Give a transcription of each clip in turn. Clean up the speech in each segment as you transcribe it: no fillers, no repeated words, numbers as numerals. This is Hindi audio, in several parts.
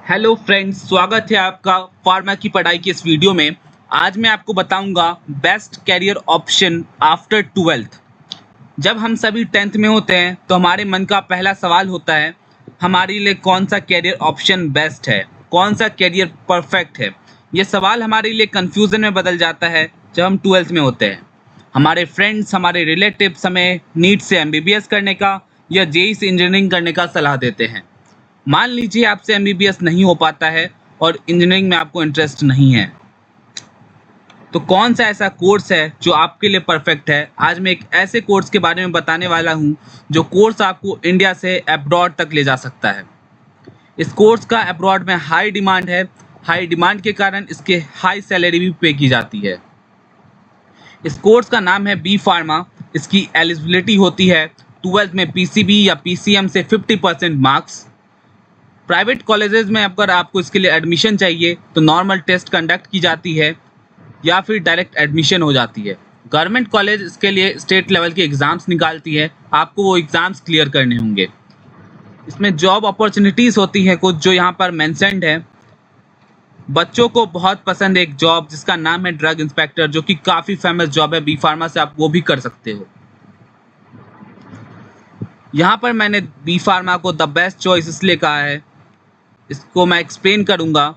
हेलो फ्रेंड्स, स्वागत है आपका फार्मा की पढ़ाई की इस वीडियो में। आज मैं आपको बताऊंगा best career option after 12th। जब हम सभी 10th में होते हैं तो हमारे मन का पहला सवाल होता है हमारे लिए कौन सा कैरियर ऑप्शन बेस्ट है, कौन सा कैरियर परफेक्ट है। ये सवाल हमारे लिए कन्फ्यूज़न में बदल जाता है जब हम 12th में होते हैं। हमारे फ्रेंड्स, हमारे रिलेटिव्स हमें नीट से MBBS करने का या JEE से इंजीनियरिंग करने का सलाह देते हैं। मान लीजिए आपसे MBBS नहीं हो पाता है और इंजीनियरिंग में आपको इंटरेस्ट नहीं है, तो कौन सा ऐसा कोर्स है जो आपके लिए परफेक्ट है। आज मैं एक ऐसे कोर्स के बारे में बताने वाला हूं जो कोर्स आपको इंडिया से अब्रॉड तक ले जा सकता है। इस कोर्स का अब्रॉड में हाई डिमांड है। हाई डिमांड के कारण इसके हाई सैलरी भी पे की जाती है। इस कोर्स का नाम है B Pharma। इसकी एलिजिबिलिटी होती है 12th में PCB या PCM से 50% मार्क्स। प्राइवेट कॉलेजेस में अगर आपको इसके लिए एडमिशन चाहिए तो नॉर्मल टेस्ट कंडक्ट की जाती है या फिर डायरेक्ट एडमिशन हो जाती है। गवर्नमेंट कॉलेज इसके लिए स्टेट लेवल के एग्ज़ाम्स निकालती है, आपको वो एग्ज़ाम्स क्लियर करने होंगे। इसमें जॉब अपॉर्चुनिटीज़ होती हैं कुछ जो यहाँ पर मेंशन्ड है। बच्चों को बहुत पसंद एक जॉब जिसका नाम है ड्रग इंस्पेक्टर, जो कि काफ़ी फेमस जॉब है। B Pharma से आप वो भी कर सकते हो। यहाँ पर मैंने B Pharma को द बेस्ट चॉइस इसलिए कहा है, इसको मैं एक्सप्लेन करूँगा।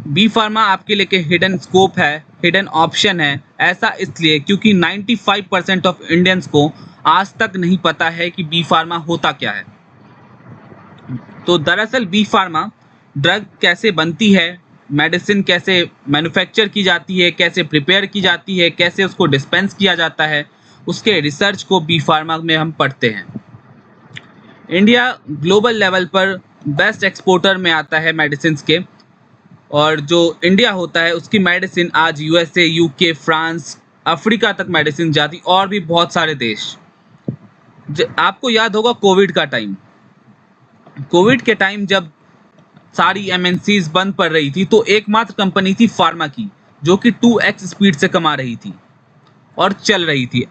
B Pharma आपके लिए के हिडन स्कोप है, हिडन ऑप्शन है। ऐसा इसलिए क्योंकि 95% ऑफ इंडियंस को आज तक नहीं पता है कि B Pharma होता क्या है। तो दरअसल B Pharma ड्रग कैसे बनती है, मेडिसिन कैसे मैन्युफैक्चर की जाती है, कैसे प्रिपेयर की जाती है, कैसे उसको डिस्पेंस किया जाता है, उसके रिसर्च को B Pharma में हम पढ़ते हैं। इंडिया ग्लोबल लेवल पर बेस्ट एक्सपोर्टर में आता है मेडिसिन के, और जो इंडिया होता है उसकी मेडिसिन आज USA, UK, फ्रांस, अफ्रीका तक मेडिसिन जाती, और भी बहुत सारे देश। आपको याद होगा कोविड का टाइम। कोविड के टाइम जब सारी MNCs बंद पड़ रही थी तो एकमात्र कंपनी थी फार्मा की जो कि 2x स्पीड से कमा रही थी और चल रही थी,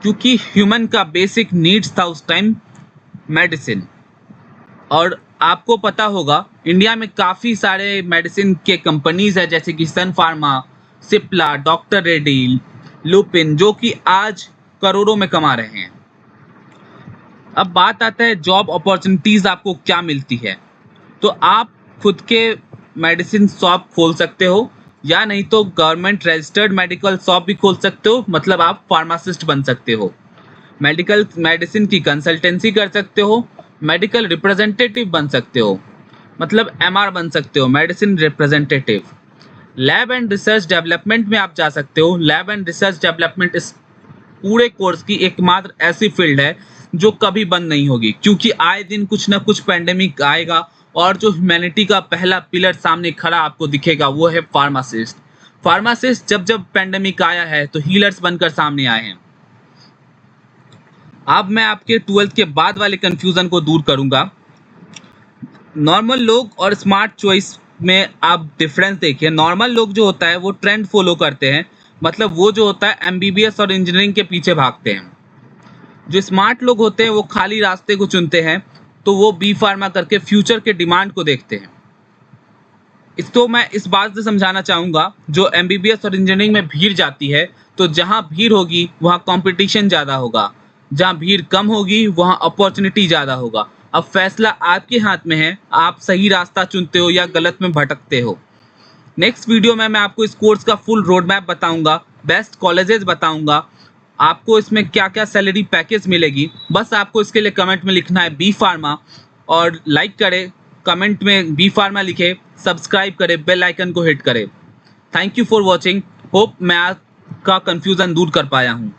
क्योंकि ह्यूमन का बेसिक नीड्स था उस टाइम मेडिसिन। और आपको पता होगा इंडिया में काफ़ी सारे मेडिसिन के कंपनीज है, जैसे कि सन फार्मा, सिप्ला, डॉक्टर रेड्डी, लुपिन, जो कि आज करोड़ों में कमा रहे हैं। अब बात आता है जॉब अपॉर्चुनिटीज़ आपको क्या मिलती है। तो आप खुद के मेडिसिन शॉप खोल सकते हो, या नहीं तो गवर्नमेंट रजिस्टर्ड मेडिकल शॉप भी खोल सकते हो, मतलब आप फार्मासिस्ट बन सकते हो। मेडिसिन की कंसल्टेंसी कर सकते हो, मेडिकल रिप्रेजेंटेटिव बन सकते हो, मतलब MR बन सकते हो, medicine representative. Lab and research development में आप जा सकते हो। लैब एंड रिसर्च डेवलपमेंट इस पूरे कोर्स की एकमात्र ऐसी फील्ड है जो कभी बंद नहीं होगी, क्योंकि आए दिन कुछ ना कुछ पैंडेमिक आएगा और जो ह्यूमैनिटी का पहला पिलर सामने खड़ा आपको दिखेगा वो है फार्मासिस्ट। फार्मासिस्ट जब जब पैंडेमिक आया है तो हीलर्स बनकर सामने आए हैं। अब मैं आपके 12th के बाद वाले कन्फ्यूज़न को दूर करूंगा। नॉर्मल लोग और स्मार्ट चॉइस में आप डिफरेंस देखिए। नॉर्मल लोग जो होता है वो ट्रेंड फॉलो करते हैं, मतलब वो जो होता है MBBS और इंजीनियरिंग के पीछे भागते हैं। जो स्मार्ट लोग होते हैं वो खाली रास्ते को चुनते हैं, तो वो B Pharma करके फ्यूचर के डिमांड को देखते हैं। इसको मैं इस बात से समझाना चाहूँगा, जो MBBS और इंजीनियरिंग में भीड़ जाती है, तो जहाँ भीड़ होगी वहाँ कंपटीशन ज़्यादा होगा, जहाँ भीड़ कम होगी वहाँ अपॉर्चुनिटी ज़्यादा होगा। अब फैसला आपके हाथ में है, आप सही रास्ता चुनते हो या गलत में भटकते हो। नेक्स्ट वीडियो में मैं आपको इस कोर्स का फुल रोड मैप बताऊँगा, बेस्ट कॉलेजेस बताऊँगा, आपको इसमें क्या क्या सैलरी पैकेज मिलेगी। बस आपको इसके लिए कमेंट में लिखना है B Pharma, और लाइक करें, कमेंट में B Pharma लिखे, सब्सक्राइब करें, बेल आइकन को हिट करें। Thank you for watching. Hope मैं आपका कन्फ्यूज़न दूर कर पाया हूँ।